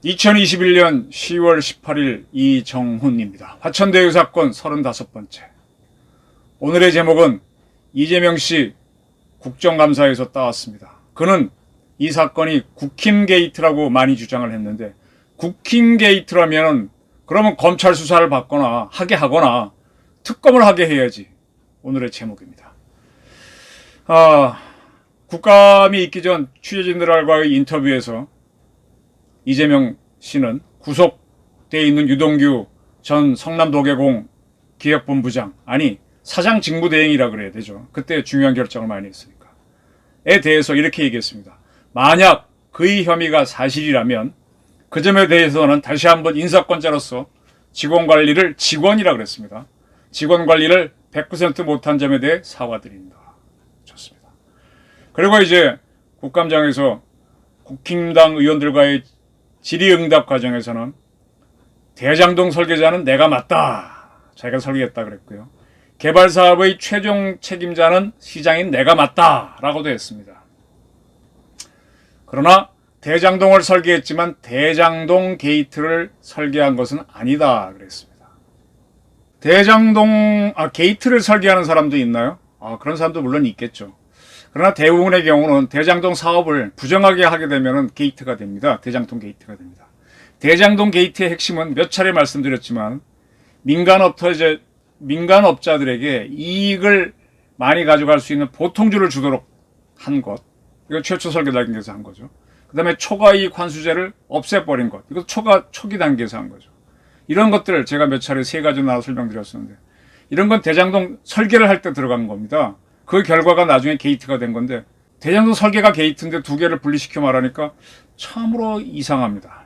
(2021년 10월 18일) 이정훈입니다. 화천대유 사건 35번째. 오늘의 제목은 이재명씨 국정감사에서 따왔습니다. 그는 이 사건이 국힘 게이트라고 많이 주장을 했는데, 국힘 게이트라면 그러면 검찰 수사를 받거나 하게 하거나 특검을 하게 해야지. 오늘의 제목입니다. 국감이 있기 전 취재진들과의 인터뷰에서 이재명 씨는 구속되어 있는 유동규 전 성남도계공 기획본부장, 사장 직무대행이라 그래야 되죠. 그때 중요한 결정을 많이 했으니까. 에 대해서 이렇게 얘기했습니다. 만약 그의 혐의가 사실이라면 그 점에 대해서는 다시 한번 인사권자로서 직원이라 그랬습니다. 직원 관리를 100% 못한 점에 대해 사과드립니다. 좋습니다. 그리고 이제 국감장에서 국힘당 의원들과의 질의응답 과정에서는 대장동 설계자는 내가 맞다. 자기가 설계했다 그랬고요. 개발사업의 최종 책임자는 시장인 내가 맞다. 라고도 했습니다. 그러나 대장동을 설계했지만 대장동 게이트를 설계한 것은 아니다 그랬습니다. 게이트를 설계하는 사람도 있나요? 그런 사람도 물론 있겠죠. 그러나 대부분의 경우는 대장동 사업을 부정하게 하게 되면 게이트가 됩니다. 대장동 게이트가 됩니다. 대장동 게이트의 핵심은 몇 차례 말씀드렸지만 민간업자들에게 이익을 많이 가져갈 수 있는 보통주를 주도록 한 것. 이거 최초 설계 단계에서 한 거죠. 그 다음에 초과이익 환수제를 없애버린 것. 이것도 초기 단계에서 한 거죠. 이런 것들을 제가 몇 차례 세 가지 나와 설명드렸었는데, 이런 건 대장동 설계를 할 때 들어간 겁니다. 그 결과가 나중에 게이트가 된 건데, 대장동 설계가 게이트인데 두 개를 분리시켜 말하니까 참으로 이상합니다.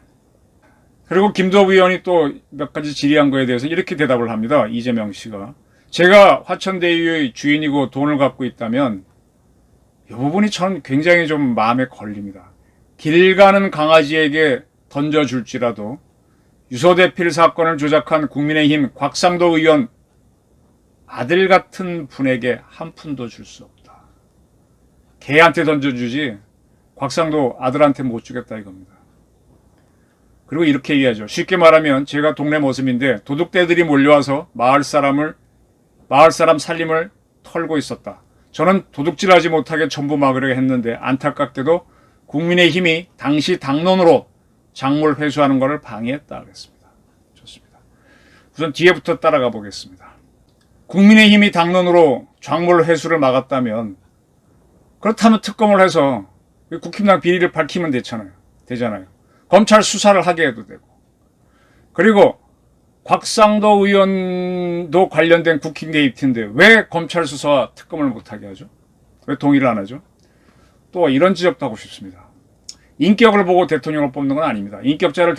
그리고 김도부 의원이 또 몇 가지 질의한 거에 대해서 이렇게 대답을 합니다. 이재명 씨가. 제가 화천대유의 주인이고 돈을 갖고 있다면 이 부분이 전 굉장히 좀 마음에 걸립니다. 길 가는 강아지에게 던져줄지라도 유서대필 사건을 조작한 국민의힘 곽상도 의원 아들 같은 분에게 한 푼도 줄 수 없다. 개한테 던져주지 곽상도 아들한테 못 주겠다 이겁니다. 그리고 이렇게 얘기하죠. 쉽게 말하면 제가 동네 모습인데 도둑떼들이 몰려와서 마을 사람 살림을 털고 있었다. 저는 도둑질하지 못하게 전부 막으려 했는데 안타깝게도 국민의힘이 당시 당론으로 작물 회수하는 것을 방해했다 그랬습니다. 좋습니다. 우선 뒤에부터 따라가 보겠습니다. 국민의힘이 당론으로 작물 회수를 막았다면, 그렇다면 특검을 해서 국힘당 비리를 밝히면 되잖아요. 검찰 수사를 하게 해도 되고. 그리고 곽상도 의원도 관련된 국힘 게이트인데 왜 검찰 수사와 특검을 못하게 하죠? 왜 동의를 안 하죠? 또 이런 지적도 하고 싶습니다. 인격을 보고 대통령을 뽑는 건 아닙니다. 인격자를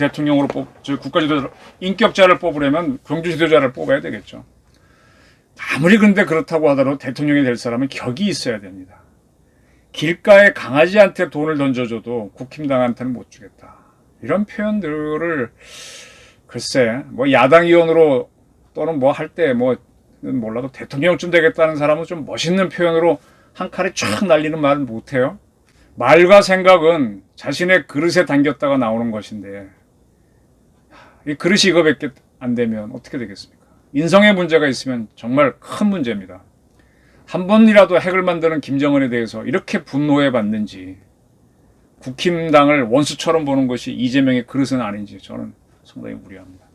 인격자를 뽑으려면 경주 지도자를 뽑아야 되겠죠. 아무리 근데 그렇다고 하더라도 대통령이 될 사람은 격이 있어야 됩니다. 길가에 강아지한테 돈을 던져줘도 국힘당한테는 못 주겠다. 이런 표현들을 글쎄, 야당 의원으로 또는 할 때 몰라도 대통령쯤 되겠다는 사람은 좀 멋있는 표현으로 한 칼에 쫙 날리는 말은 못해요. 말과 생각은 자신의 그릇에 담겼다가 나오는 것인데, 이 그릇이 이거밖에 안 되면 어떻게 되겠습니까? 인성에 문제가 있으면 정말 큰 문제입니다. 한 번이라도 핵을 만드는 김정은에 대해서 이렇게 분노해 봤는지, 국힘당을 원수처럼 보는 것이 이재명의 그릇은 아닌지 저는 상당히 무리합니다.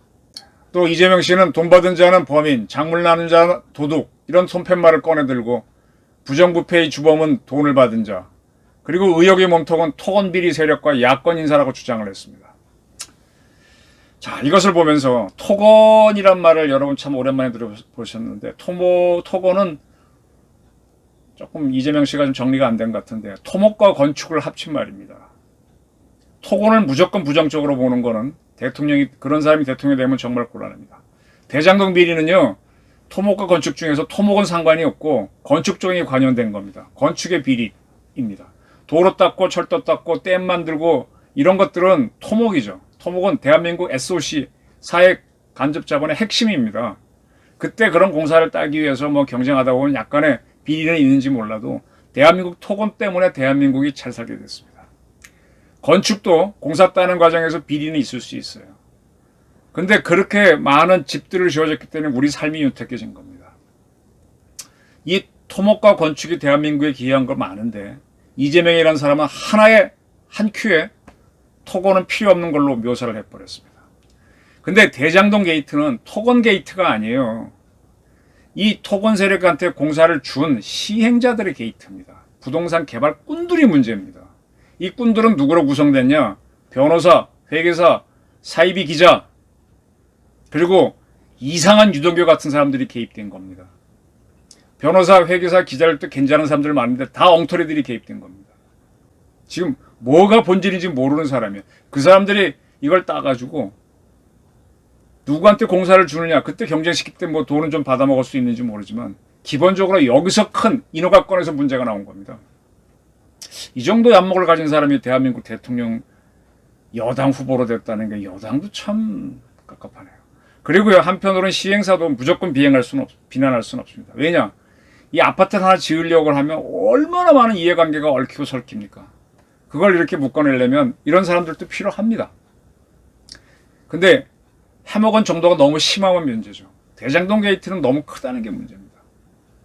또 이재명 씨는 돈 받은 자는 범인, 작물 나눈 자 도둑, 이런 손팻말을 꺼내들고 부정부패의 주범은 돈을 받은 자, 그리고 의혹의 몸통은 토건비리 세력과 야권 인사라고 주장을 했습니다. 자, 이것을 보면서 토건이란 말을 여러분 참 오랜만에 들어보셨는데, 토건은 조금 이재명 씨가 좀 정리가 안 된 것 같은데, 토목과 건축을 합친 말입니다. 토건을 무조건 부정적으로 보는 거는 그런 사람이 대통령이 되면 정말 곤란합니다. 대장동 비리는요, 토목과 건축 중에서 토목은 상관이 없고 건축 쪽이 관여된 겁니다. 건축의 비리입니다. 도로 닦고 철도 닦고 댐 만들고 이런 것들은 토목이죠. 토목은 대한민국 SOC 사회 간접 자본의 핵심입니다. 그때 그런 공사를 따기 위해서 뭐 경쟁하다 보면 약간의 비리는 있는지 몰라도 대한민국 토건 때문에 대한민국이 잘 살게 됐습니다. 건축도 공사 따는 과정에서 비리는 있을 수 있어요. 근데 그렇게 많은 집들을 지어졌기 때문에 우리 삶이 윤택해진 겁니다. 이 토목과 건축이 대한민국에 기여한 거 많은데 이재명이라는 사람은 하나의 한 큐에 토건은 필요 없는 걸로 묘사를 해버렸습니다. 근데 대장동 게이트는 토건 게이트가 아니에요. 이 토건 세력한테 공사를 준 시행자들의 게이트입니다. 부동산 개발꾼들이 문제입니다. 이 꾼들은 누구로 구성됐냐? 변호사, 회계사, 사이비 기자, 그리고 이상한 유동규 같은 사람들이 개입된 겁니다. 변호사, 회계사, 기자를 또 괜찮은 사람들 많은데 다 엉터리들이 개입된 겁니다. 지금 뭐가 본질인지 모르는 사람이에요. 그 사람들이 이걸 따가지고 누구한테 공사를 주느냐, 그때 경쟁시킬 때 뭐 돈은 좀 받아먹을 수 있는지 모르지만 기본적으로 여기서 큰 인허가권에서 문제가 나온 겁니다. 이 정도 얀목을 가진 사람이 대한민국 대통령 여당 후보로 됐다는 게 여당도 참 깝깝하네요. 그리고요, 한편으로는 시행사도 무조건 비난할 수는 없습니다. 왜냐? 이 아파트 하나 지으려고 하면 얼마나 많은 이해관계가 얽히고 설킵니까? 그걸 이렇게 묶어내려면 이런 사람들도 필요합니다. 근데 해먹은 정도가 너무 심하면 문제죠. 대장동 게이트는 너무 크다는 게 문제입니다.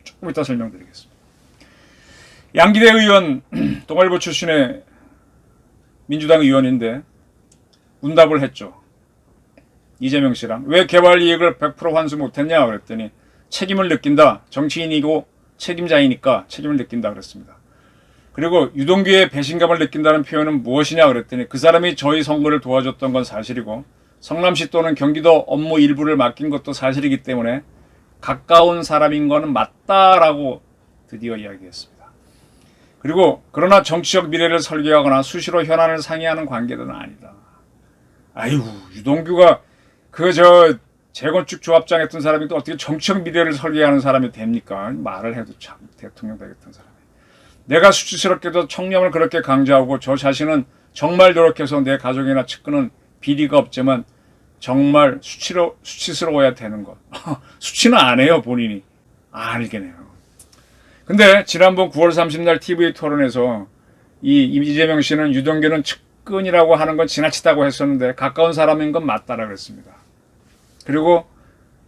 조금 이따 설명드리겠습니다. 양기대 의원, 동아일보 출신의 민주당 의원인데 문답을 했죠. 이재명 씨랑. 왜 개발 이익을 100% 환수 못했냐 그랬더니 책임을 느낀다. 정치인이고 책임자이니까 책임을 느낀다 그랬습니다. 그리고 유동규의 배신감을 느낀다는 표현은 무엇이냐 그랬더니 그 사람이 저희 선거를 도와줬던 건 사실이고 성남시 또는 경기도 업무 일부를 맡긴 것도 사실이기 때문에 가까운 사람인 거는 맞다라고 드디어 이야기했습니다. 그리고 그러나 정치적 미래를 설계하거나 수시로 현안을 상의하는 관계는 아니다. 아이고, 유동규가 재건축 조합장 했던 사람이 또 어떻게 정치적 미래를 설계하는 사람이 됩니까? 말을 해도 참 대통령 되겠던 사람이. 내가 수치스럽게도 청렴을 그렇게 강조하고 저 자신은 정말 노력해서 내 가족이나 측근은 비리가 없지만 정말 수치스러워야 되는 것. 수치는 안 해요, 본인이. 알겠네요. 근데 지난번 9월 30날 TV 토론에서 이재명 씨는 유동규는 측근이라고 하는 건 지나치다고 했었는데 가까운 사람인 건 맞다라고 했습니다. 그리고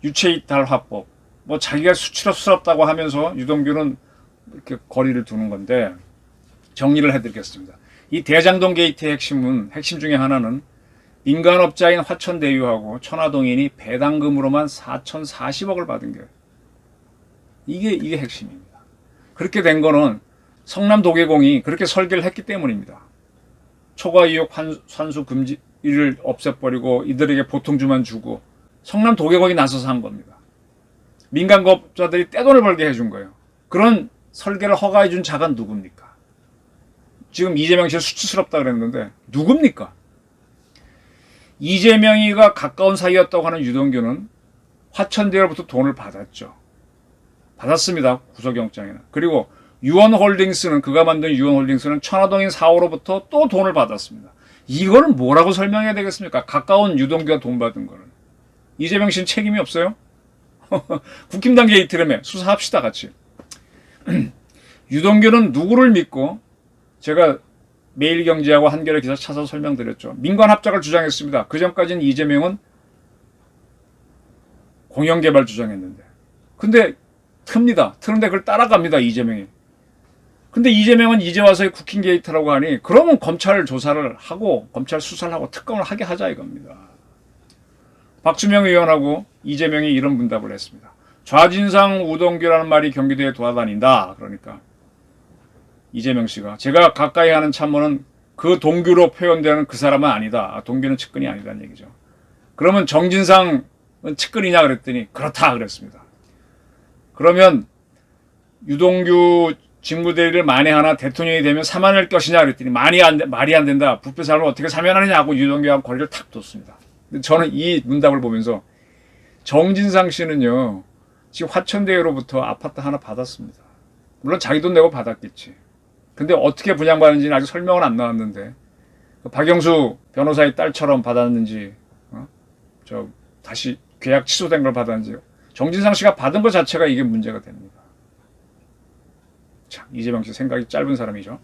유체이탈 화법. 뭐 자기가 수치스럽다고 하면서 유동규는 이렇게 거리를 두는 건데 정리를 해드리겠습니다. 이 대장동 게이트의 핵심 중에 하나는 민간업자인 화천대유하고 천화동인이 배당금으로만 4,040억을 받은 게 이게 핵심입니다. 그렇게 된 거는 성남도계공이 그렇게 설계를 했기 때문입니다. 초과 이익 환수 금지를 없애버리고 이들에게 보통주만 주고 성남도계공이 나서서 한 겁니다. 민간업자들이 떼돈을 벌게 해준 거예요. 그런 설계를 허가해 준 자가 누굽니까? 지금 이재명 씨가 수치스럽다 그랬는데 누굽니까? 이재명이가 가까운 사이였다고 하는 유동규는 화천대유로부터 돈을 받았죠. 받았습니다. 구속영장에는. 그리고 유원홀딩스는 그가 만든 유원홀딩스는 천화동인 4호로부터 또 돈을 받았습니다. 이거는 뭐라고 설명해야 되겠습니까? 가까운 유동규가 돈 받은 거는. 이재명 씨는 책임이 없어요? 국힘당 게이트라며 수사합시다 같이. 유동규는 누구를 믿고 제가 매일경제하고 한겨레 기사 찾아서 설명드렸죠. 민관합작을 주장했습니다. 그 전까지는 이재명은 공영개발 주장했는데. 근데 트는데 그걸 따라갑니다. 이재명이. 근데 이재명은 이제 와서 국힘 게이트라고 하니 그러면 검찰 조사를 하고 검찰 수사를 하고 특검을 하게 하자 이겁니다. 박주명 의원하고 이재명이 이런 문답을 했습니다. 좌진상 우동규라는 말이 경기도에 돌아다닌다. 그러니까 이재명 씨가 제가 가까이 하는 참모는 그 동규로 표현되는 그 사람은 아니다. 동규는 측근이 아니다는 얘기죠. 그러면 정진상은 측근이냐 그랬더니 그렇다 그랬습니다. 그러면 유동규 직무대리를 만회하나 대통령이 되면 사면할 것이냐 그랬더니 말이 안 된다. 부패 사람을 어떻게 사면하느냐고 유동규하고 거리를 탁 뒀습니다. 근데 저는 이 문답을 보면서 정진상 씨는요. 지금 화천대유로부터 아파트 하나 받았습니다. 물론 자기 돈 내고 받았겠지. 근데 어떻게 분양받는지는 아직 설명은 안 나왔는데 박영수 변호사의 딸처럼 받았는지 다시 계약 취소된 걸 받았는지. 정진상 씨가 받은 것 자체가 이게 문제가 됩니다. 참, 이재명 씨 생각이 짧은 사람이죠.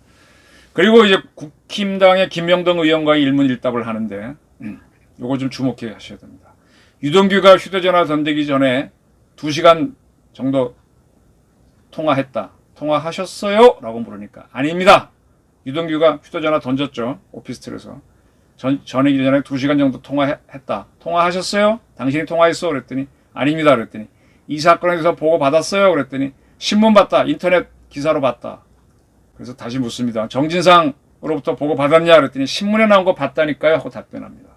그리고 이제 국힘당의 김명동 의원과의 일문일답을 하는데 요거 좀 주목해 하셔야 됩니다. 유동규가 휴대전화 던지기 전에 2시간 정도 통화했다. 통화하셨어요? 라고 물으니까 아닙니다. 유동규가 휴대전화 던졌죠. 오피스텔에서. 전화기 전에 2시간 정도 통화했다. 통화하셨어요? 당신이 통화했어? 그랬더니 아닙니다. 그랬더니 이 사건에 대해서 보고 받았어요? 그랬더니 신문 봤다. 인터넷 기사로 봤다. 그래서 다시 묻습니다. 정진상으로부터 보고 받았냐? 그랬더니 신문에 나온 거 봤다니까요? 하고 답변합니다.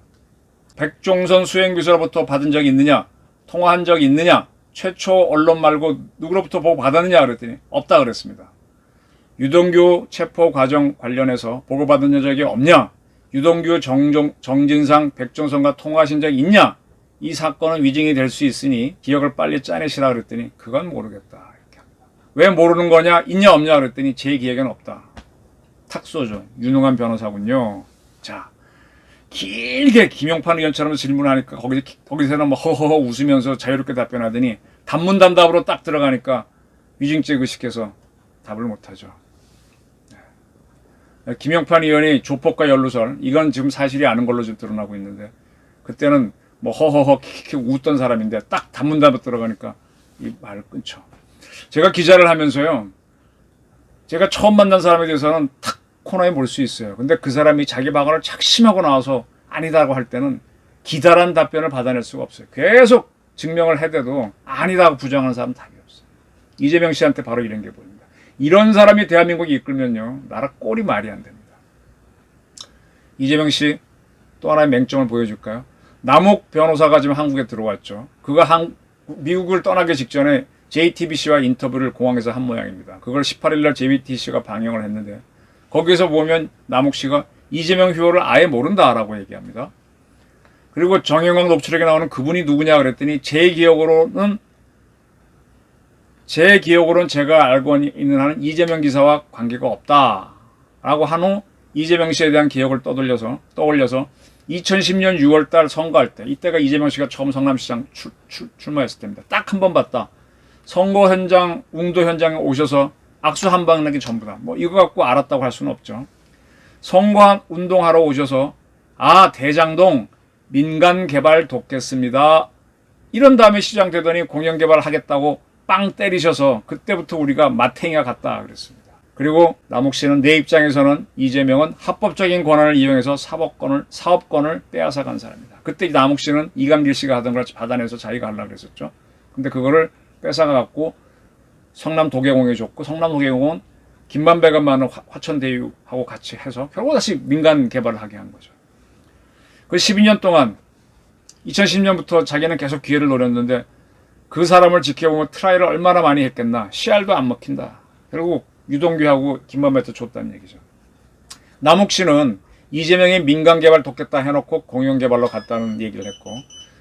백종선 수행비서로부터 받은 적이 있느냐? 통화한 적이 있느냐? 최초 언론 말고 누구로부터 보고 받았느냐? 그랬더니 없다 그랬습니다. 유동규 체포 과정 관련해서 보고받은 적이 없냐? 유동규, 정진상, 백종선과 통화하신 적이 있냐? 이 사건은 위증이 될 수 있으니 기억을 빨리 짜내시라 그랬더니 그건 모르겠다. 이렇게 합니다. 왜 모르는 거냐? 있냐 없냐? 그랬더니 제 기억에는 없다. 탁소죠. 유능한 변호사군요. 자, 길게 김용판 의원처럼 질문하니까 거기서는 뭐 허허허 웃으면서 자유롭게 답변하더니 단문단답으로 딱 들어가니까 위증죄 의식해서 답을 못하죠. 김용판 의원이 조폭과 연루설, 이건 지금 사실이 아는 걸로 지금 드러나고 있는데 그때는 뭐 허허허 킥킥 웃던 사람인데 딱 단문단답 들어가니까 이 말을 끊죠. 제가 기자를 하면서요, 제가 처음 만난 사람에 대해서는 탁 코너에 몰 수 있어요. 근데 그 사람이 자기 발언을 착심하고 나와서 아니다고 할 때는 기다란 답변을 받아낼 수가 없어요. 계속 증명을 해대도 아니다고 부정하는 사람은 답이 없어요. 이재명 씨한테 바로 이런 게 보입니다. 이런 사람이 대한민국이 이끌면요, 나라 꼴이 말이 안 됩니다. 이재명 씨 또 하나의 맹점을 보여줄까요? 남욱 변호사가 지금 한국에 들어왔죠. 그가 미국을 떠나기 직전에 JTBC와 인터뷰를 공항에서 한 모양입니다. 그걸 18일날 JTBC가 방영을 했는데 거기에서 보면 남욱 씨가 이재명 휴호를 아예 모른다라고 얘기합니다. 그리고 정영학 녹취록에 나오는 그분이 누구냐 그랬더니 제 기억으로는 제가 알고 있는 한은 이재명 기사와 관계가 없다라고 한 후 이재명 씨에 대한 기억을 떠올려서 2010년 6월달 선거할 때, 이때가 이재명 씨가 처음 성남시장 출마했을 때입니다. 딱 한 번 봤다. 선거 현장, 웅도 현장에 오셔서 악수 한 방 내기 전부다. 뭐 이거 갖고 알았다고 할 수는 없죠. 선거 운동하러 오셔서 대장동 민간 개발 돕겠습니다. 이런 다음에 시장 되더니 공영 개발하겠다고 빵 때리셔서 그때부터 우리가 마탱이가 같다 그랬습니다. 그리고 남욱 씨는 내 입장에서는 이재명은 합법적인 권한을 이용해서 사업권을 빼앗아 간 사람이다. 그때 남욱 씨는 이강길 씨가 하던 걸 받아내서 자기가 하려고 그랬었죠. 근데 그거를 뺏어가 갖고 성남 도계공에 줬고 성남 도계공은 김만배가 많은 화천대유하고 같이 해서 결국 다시 민간 개발을 하게 한 거죠. 그 12년 동안 2010년부터 자기는 계속 기회를 노렸는데 그 사람을 지켜보면 트라이를 얼마나 많이 했겠나. 씨알도 안 먹힌다. 결국 유동규하고 김만배한테 줬다는 얘기죠. 남욱 씨는 이재명이 민간 개발 돕겠다 해놓고 공영 개발로 갔다는 얘기를 했고,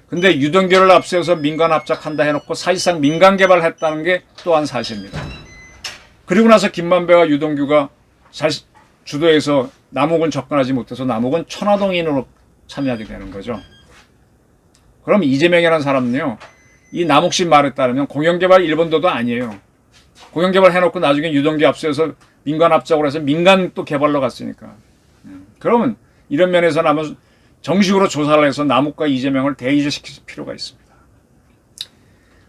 근데 유동규를 앞세워서 민간 합작한다 해놓고 사실상 민간 개발했다는 게 또한 사실입니다. 그리고 나서 김만배와 유동규가 주도해서 남욱은 접근하지 못해서 남욱은 천화동인으로 참여하게 되는 거죠. 그럼 이재명이라는 사람은요, 이 남욱 씨 말에 따르면 공영개발 1번도도 아니에요. 공영개발 해놓고 나중에 유동규 앞서서 민간 합작으로 해서 민간 또 개발로 갔으니까. 그러면 이런 면에서는 아마 정식으로 조사를 해서 남욱과 이재명을 대의시킬 필요가 있습니다.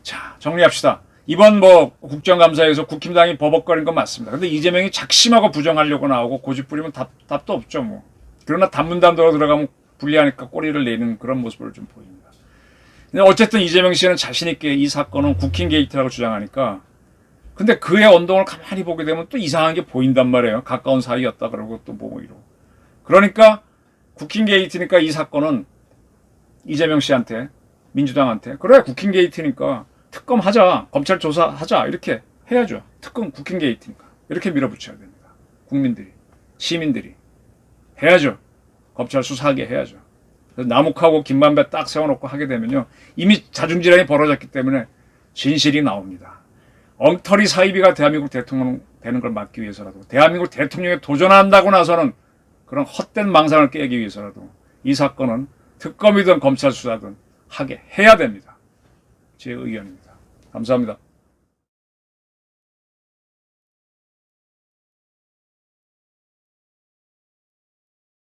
자, 정리합시다. 이번 국정감사에서 국힘당이 버벅거린 건 맞습니다. 근데 이재명이 작심하고 부정하려고 나오고 고집 부리면 답도 없죠, 뭐. 그러나 단문단도로 들어가면 불리하니까 꼬리를 내는 그런 모습을 좀 보입니다. 근데 어쨌든 이재명 씨는 자신있게 이 사건은 국힘 게이트라고 주장하니까, 근데 그의 언동을 가만히 보게 되면 또 이상한 게 보인단 말이에요. 가까운 사이였다 그러고 또 뭐 이러고. 그러니까 국힘 게이트니까 이 사건은 이재명 씨한테, 민주당한테, 그래 국힘 게이트니까 특검 하자, 검찰 조사하자, 이렇게 해야죠. 특검 국힘 게이트니까 이렇게 밀어붙여야 됩니다. 국민들이, 시민들이 해야죠. 검찰 수사하게 해야죠. 그래서 남욱하고 김만배 딱 세워놓고 하게 되면요, 이미 자중질환이 벌어졌기 때문에 진실이 나옵니다. 엉터리 사이비가 대한민국 대통령 되는 걸 막기 위해서라도, 대한민국 대통령에 도전한다고 나서는 그런 헛된 망상을 깨기 위해서라도 이 사건은 특검이든 검찰 수사든 하게 해야 됩니다. 제 의견입니다. 감사합니다.